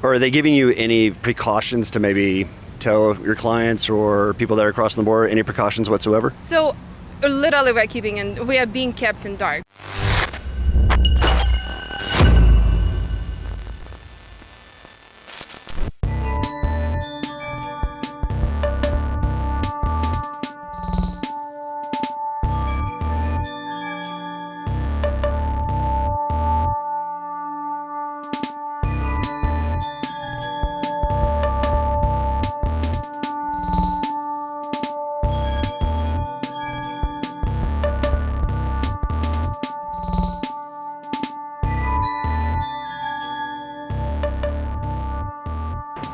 Or are they giving you any precautions to maybe tell your clients or people that are crossing the border any precautions whatsoever? So literally we are being kept in dark.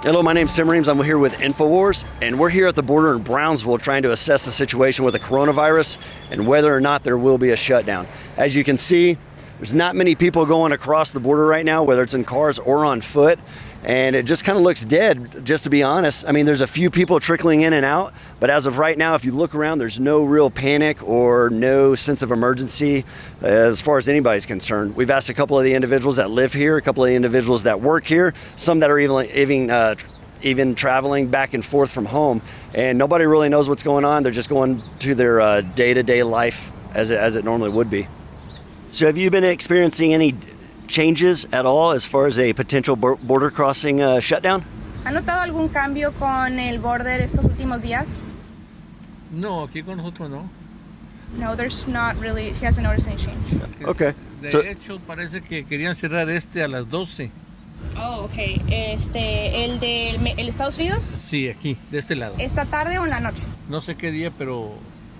Hello, my name's Tim Reams. I'm here with InfoWars, and we're here at the border in Brownsville trying to assess the situation with the coronavirus and whether or not there will be a shutdown. As you can see, there's not many people going across the border right now, whether it's in cars or on foot, and it just kind of looks dead, just to be honest. I mean, there's a few people trickling in and out, but as of right now, if you look around, there's no real panic or no sense of emergency as far as anybody's concerned. We've asked a couple of the individuals that live here, a couple of the individuals that work here, some that are even traveling back and forth from home, and nobody really knows what's going on. They're just going to their day-to-day life as it normally would be. So have you been experiencing any changes at all as far as a potential border crossing shutdown? ¿Ha notado algún cambio con el border estos últimos días? No, aquí con nosotros no. No, there's not really, he hasn't noticed any change. Okay. De hecho, parece que querían cerrar a las 12. Oh, okay. ¿El de el Estados Unidos? Sí, aquí, de este lado. ¿Esta tarde o en la noche? No sé qué día, pero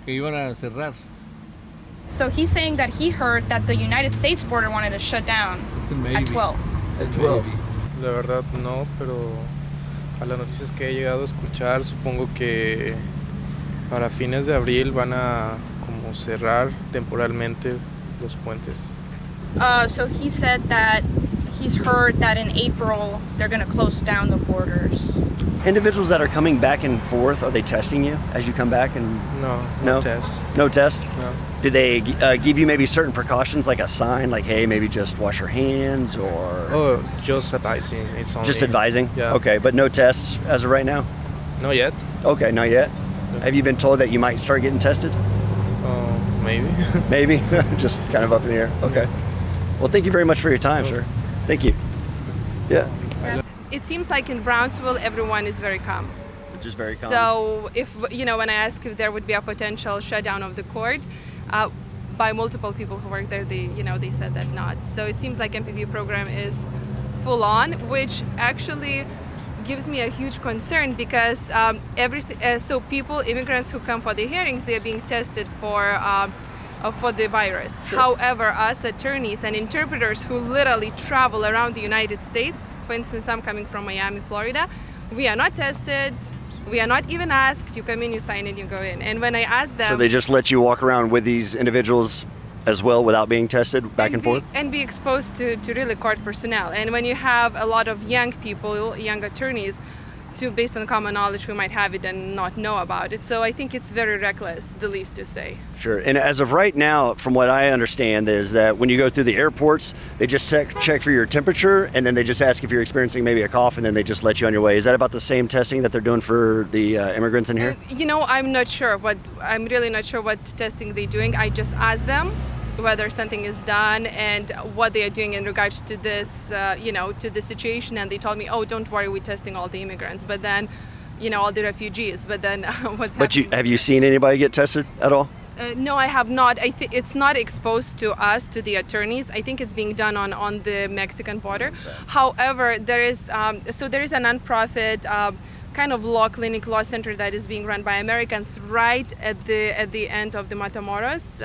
que iban a cerrar. So he's saying that he heard that the United States border wanted to shut down at 12. At 12. La verdad no, pero a las noticias que he llegado a escuchar, supongo que para fines de abril van a como cerrar temporalmente los puentes. So he said that he's heard that in April they're going to close down the borders. Individuals that are coming back and forth, are they testing you as you come back? And No test. No test? No. Do they give you maybe certain precautions, like a sign, like, hey, maybe just wash your hands, or Oh, just advising. It's only. just advising? Yeah. Okay, but no tests as of right now? Not yet. Okay, not yet. Have you been told that you might start getting tested? Maybe. Maybe? Just kind of up in the air? Okay. Well, thank you very much for your time, sir. Thank you. Yeah. It seems like in Brownsville, everyone is very calm. Just very calm. So when I asked if there would be a potential shutdown of the court, by multiple people who work there, they said that not. So it seems like MPV program is full on, which actually gives me a huge concern because immigrants who come for the hearings, they are being tested for the virus. Sure. However, us attorneys and interpreters who literally travel around the United States, for instance, I'm coming from Miami, Florida, we are not tested. We are not even asked. You come in, you sign in, you go in. And when I asked them... So they just let you walk around with these individuals as well without being tested back and forth? And be exposed to really court personnel. And when you have a lot of young people, young attorneys, based on common knowledge, we might have it and not know about it. So I think it's very reckless, the least to say. Sure. And as of right now, from what I understand, is that when you go through the airports, they just check for your temperature, and then they just ask if you're experiencing maybe a cough, and then they just let you on your way. Is that about the same testing that they're doing for the immigrants in here? I'm not sure. I'm really not sure what testing they're doing. I just asked them whether something is done and what they are doing in regards to this, to the situation. And they told me, oh, don't worry, we're testing all the immigrants. But then, all the refugees. But then what's happening? But have you seen anybody get tested at all? No, I have not. I think it's not exposed to us, to the attorneys. I think it's being done on the Mexican border. However, there is a nonprofit kind of law center that is being run by Americans right at the end of the Matamoros,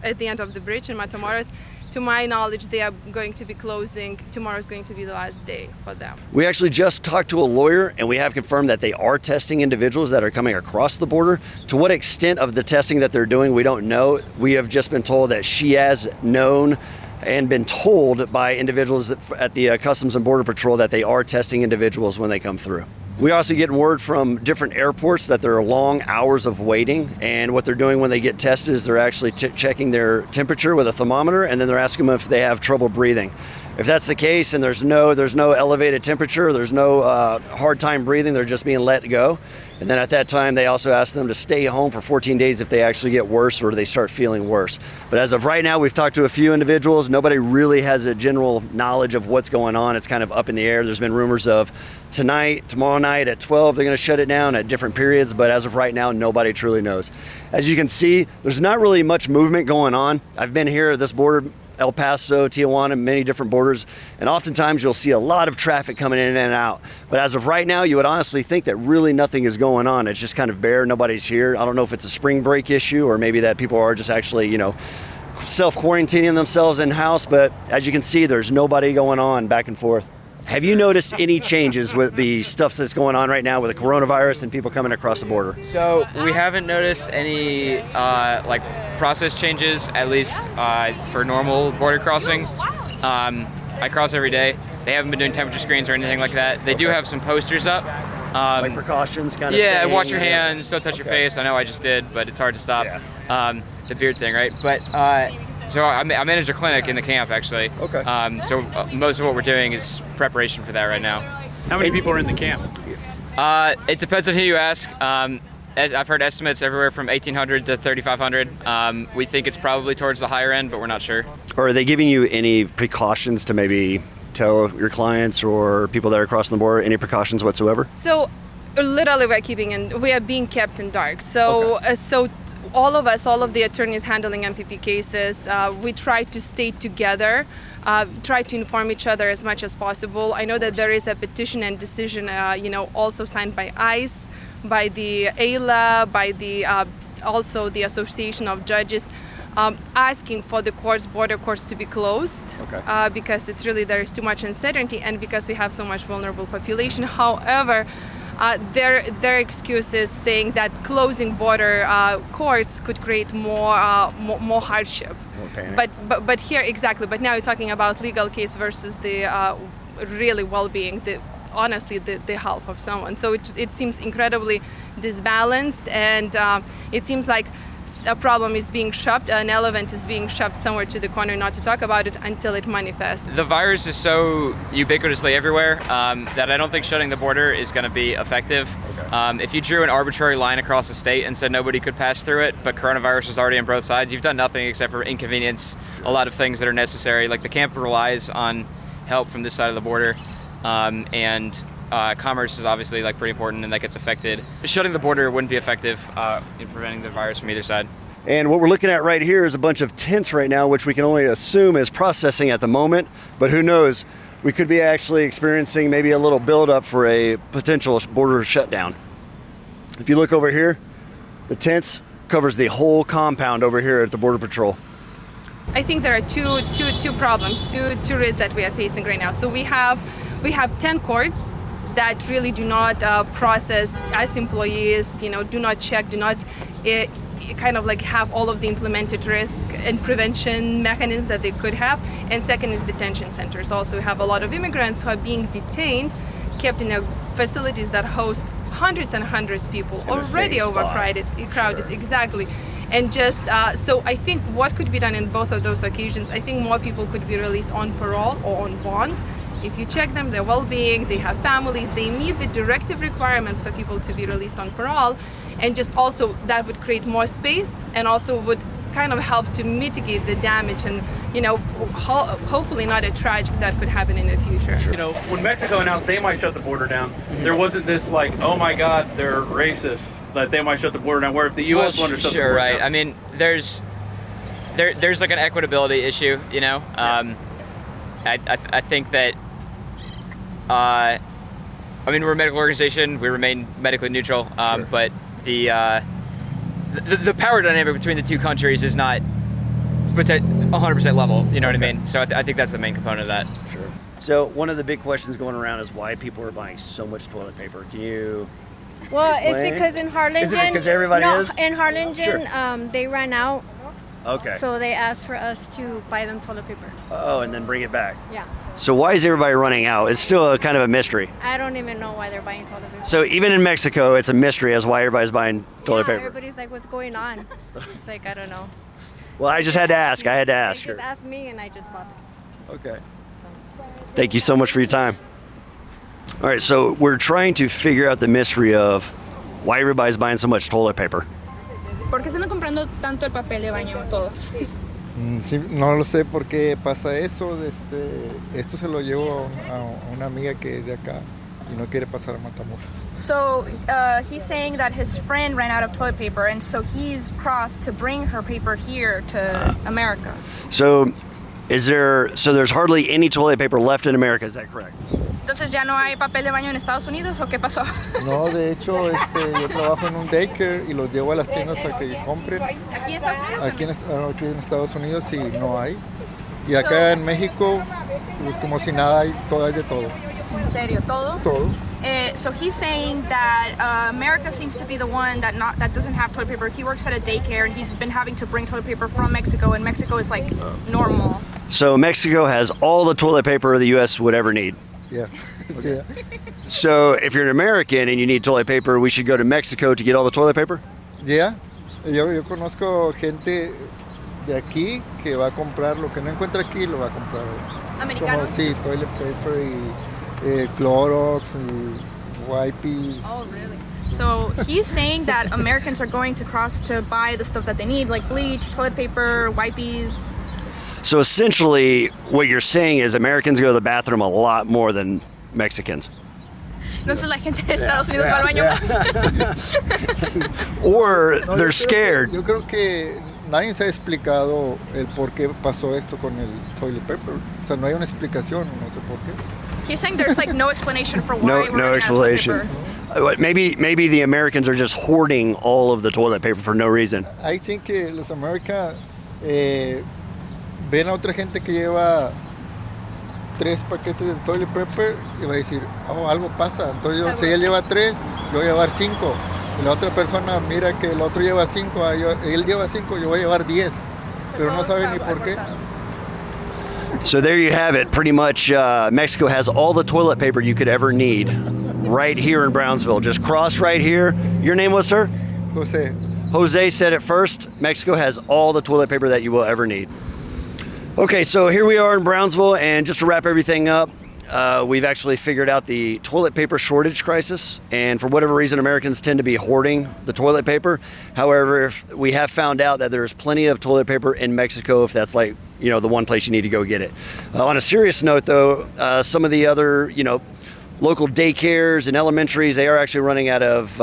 at the end of the bridge in Matamoros. To my knowledge, they are going to be closing. Tomorrow is going to be the last day for them. We actually just talked to a lawyer, and we have confirmed that they are testing individuals that are coming across the border. To what extent of the testing that they're doing, we don't know. We have just been told that she has known and been told by individuals at the Customs and Border Patrol that they are testing individuals when they come through. We also get word from different airports that there are long hours of waiting, and what they're doing when they get tested is they're actually checking their temperature with a thermometer, and then they're asking them if they have trouble breathing. If that's the case and there's no elevated temperature, there's no hard time breathing, they're just being let go. And then at that time, they also ask them to stay home for 14 days if they actually get worse or they start feeling worse. But as of right now, we've talked to a few individuals. Nobody really has a general knowledge of what's going on. It's kind of up in the air. There's been rumors of tonight, tomorrow night at 12, they're going to shut it down at different periods. But as of right now, nobody truly knows. As you can see, there's not really much movement going on. I've been here at this border, El Paso, Tijuana, many different borders, and oftentimes you'll see a lot of traffic coming in and out. But as of right now, you would honestly think that really nothing is going on. It's just kind of bare, nobody's here. I don't know if it's a spring break issue or maybe that people are just actually, self-quarantining themselves in-house, but as you can see, there's nobody going on back and forth. Have you noticed any changes with the stuff that's going on right now with the coronavirus and people coming across the border? So we haven't noticed any process changes, at least for normal border crossing. I cross every day. They haven't been doing temperature screens or anything like that. They do have some posters up. Like precautions kind of Yeah, wash your hands, don't touch your face. I know I just did, but it's hard to stop. Yeah. The beard thing, right? But so I manage a clinic in the camp, actually. Okay. So most of what we're doing is preparation for that right now. How many people are in the camp? It depends on who you ask. As I've heard estimates everywhere from 1,800 to 3,500. We think it's probably towards the higher end, but we're not sure. Or are they giving you any precautions to maybe tell your clients or people that are crossing the border any precautions whatsoever? So literally we are being kept in dark. So all of the attorneys handling MPP cases, we try to stay together, try to inform each other as much as possible. I know that there is a petition and decision, also signed by ICE, by the AILA, by the also the Association of Judges, asking for the border courts to be closed, because it's really there is too much uncertainty and because we have so much vulnerable population. However, their excuse is saying that closing border courts could create more hardship. More panic. But here exactly. But now you're talking about legal case versus the really well-being, honestly the health of someone. So it seems incredibly disbalanced, and it seems like a problem is being shoved, an elephant is being shoved somewhere to the corner, not to talk about it until it manifests. The virus is so ubiquitously everywhere that I don't think shutting the border is going to be effective. If you drew an arbitrary line across the state and said nobody could pass through it, but coronavirus was already on both sides, you've done nothing except for inconvenience a lot of things that are necessary. Like the camp relies on help from this side of the border, and commerce is obviously pretty important, and that gets affected. Shutting the border wouldn't be effective in preventing the virus from either side. And what we're looking at right here is a bunch of tents right now, which we can only assume is processing at the moment, but who knows? We could be actually experiencing maybe a little buildup for a potential border shutdown. If you look over here, the tents covers the whole compound over here at the Border Patrol. I think there are two problems, two risks that we are facing right now. So we have 10 courts that really do not process as employees, do not check, do not have all of the implemented risk and prevention mechanisms that they could have. And second is detention centers. Also, we have a lot of immigrants who are being detained, kept in facilities that host hundreds and hundreds of people, already overcrowded. Sure. Exactly. And just so I think what could be done in both of those occasions, I think more people could be released on parole or on bond. If you check them, their well-being, they have family, they meet the directive requirements for people to be released on parole, and just also that would create more space and also would kind of help to mitigate the damage and, hopefully not a tragic that could happen in the future. Sure. When Mexico announced they might shut the border down, there wasn't this oh my God, they're racist, that they might shut the border down, where if the U.S. wanted to shut the border right. down. I mean, there's an equitability issue, I think that we're a medical organization. We remain medically neutral, Sure. but the power dynamic between the two countries is not 100% level. You know what I mean? So I think that's the main component of that. Sure. So one of the big questions going around is why people are buying so much toilet paper. Can you Well, explain? it's because in Harlingen... Is it because everybody is? in Harlingen, Sure. They ran out, Okay. so they asked for us to buy them toilet paper. Oh, and then bring it back. Yeah. So why is everybody running out? It's still a kind of a mystery. I don't even know why they're buying toilet paper. So even in Mexico, it's a mystery as why everybody's buying toilet paper. Everybody's like, what's going on? It's like, I don't know. Well, I just had to ask. I had to ask They her. just asked me and I just bought it. Okay. Thank you so much for your time. All right, so we're trying to figure out the mystery of why everybody's buying so much toilet paper. ¿Por qué se están comprando tanto el papel de baño todos? Sí, no lo sé por qué pasa eso. Esto se lo llevo a una amiga que es de acá y no quiere pasar a Matamoros. So he's saying that his friend ran out of toilet paper, and so he's crossed to bring her paper here to America. So there's hardly any toilet paper left in America, is that correct? Entonces ya no hay papel de baño en Estados Unidos, ¿o qué pasó? No, de hecho, yo trabajo en un daycare y los llevo a las tiendas a que compren. ¿Aquí en Estados Unidos? Aquí en Estados Unidos sí no hay. Y acá en México, como si nada, hay de todo. ¿En serio? ¿Todo? Todo. So he's saying that America seems to be the one that doesn't have toilet paper. He works at a daycare, and he's been having to bring toilet paper from Mexico, and Mexico is like normal. So Mexico has all the toilet paper the U.S. would ever need. Yeah. Okay. So if you're an American and you need toilet paper, we should go to Mexico to get all the toilet paper? Yeah. Yo conozco gente de aquí que va a comprar lo que no encuentra aquí, lo va a comprar. ¿Americanos? Como, sí, toilet paper y Clorox y wipes. Oh, really? So he's saying that Americans are going to cross to buy the stuff that they need, like bleach, toilet paper, wipes. So essentially, what you're saying is Americans go to the bathroom a lot more than Mexicans. Entonces la gente de Estados Unidos va al baño más. Or they're scared. Yo creo que nadie se ha explicado el por qué pasó esto con el toilet paper. O sea, no hay una explicación, no sé por qué. He's saying there's like no explanation for why we're No running out of toilet explanation. paper. Maybe the Americans are just hoarding all of the toilet paper for no reason. I think que los Americanos ven a otra gente que lleva 3 paquetes de toilet paper y va a decir, oh, algo pasa. Entonces, si él lleva 3, yo voy a llevar 5. Y la otra persona mira que el otro lleva 5, él lleva 5, yo voy a llevar 10. Pero no sabe ni por qué. So there you have it. Pretty much Mexico has all the toilet paper you could ever need right here in Brownsville. Just cross right here. Your name was, sir? Jose said it first. Mexico has all the toilet paper that you will ever need. Okay, so here we are in Brownsville, and just to wrap everything up, we've actually figured out the toilet paper shortage crisis, and for whatever reason, Americans tend to be hoarding the toilet paper. However, we have found out that there's plenty of toilet paper in Mexico if that's like, the one place you need to go get it. On a serious note, though, some of the other, local daycares and elementaries, they are actually running out of,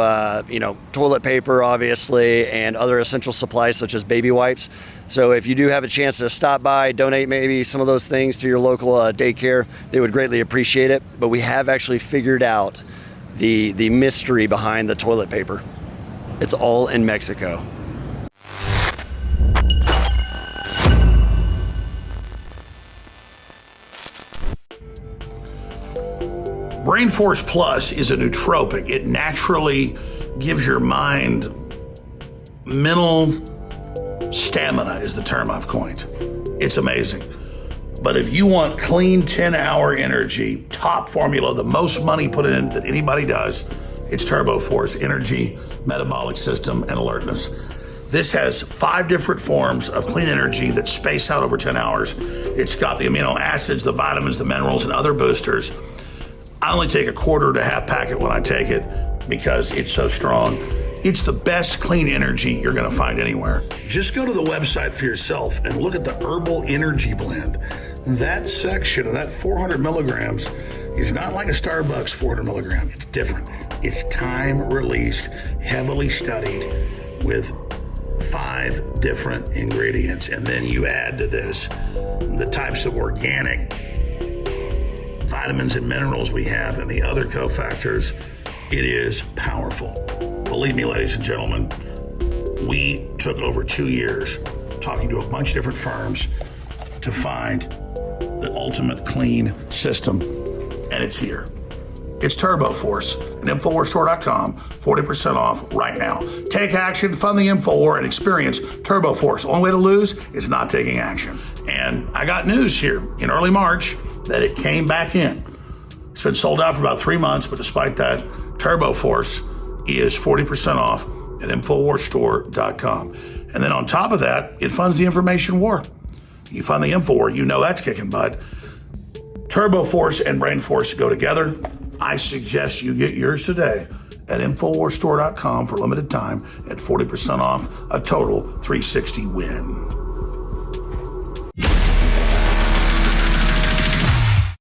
toilet paper, obviously, and other essential supplies such as baby wipes. So if you do have a chance to stop by, donate maybe some of those things to your local daycare, they would greatly appreciate it. But we have actually figured out the mystery behind the toilet paper. It's all in Mexico. Brain Force Plus is a nootropic. It naturally gives your mind mental stamina, is the term I've coined. It's amazing. But if you want clean 10-hour energy, top formula, the most money put in that anybody does, it's Turbo Force Energy, Metabolic System, and Alertness. This has 5 different forms of clean energy that space out over 10 hours. It's got the amino acids, the vitamins, the minerals, and other boosters. I only take a quarter to half packet when I take it because it's so strong. It's the best clean energy you're gonna find anywhere. Just go to the website for yourself and look at the Herbal Energy Blend. That section of that 400 milligrams is not like a Starbucks 400 milligram. It's different. It's time-released, heavily studied with 5 different ingredients. And then you add to this the types of organic vitamins and minerals we have and the other cofactors. It is powerful. Believe me, ladies and gentlemen, we took over 2 years talking to a bunch of different firms to find the ultimate clean system, and it's here. It's Turbo Force at InfoWarsStore.com, 40% off right now. Take action, fund the InfoWar, and experience Turbo Force. The only way to lose is not taking action. And I got news here in early March that it came back in. It's been sold out for about 3 months, but despite that, Turbo Force is 40% off at InfoWarsStore.com. And then on top of that, it funds the information war. You fund the InfoWar, you know that's kicking butt. Turbo Force and Brain Force go together. I suggest you get yours today at InfoWarsStore.com for limited time at 40% off, a total 360 win.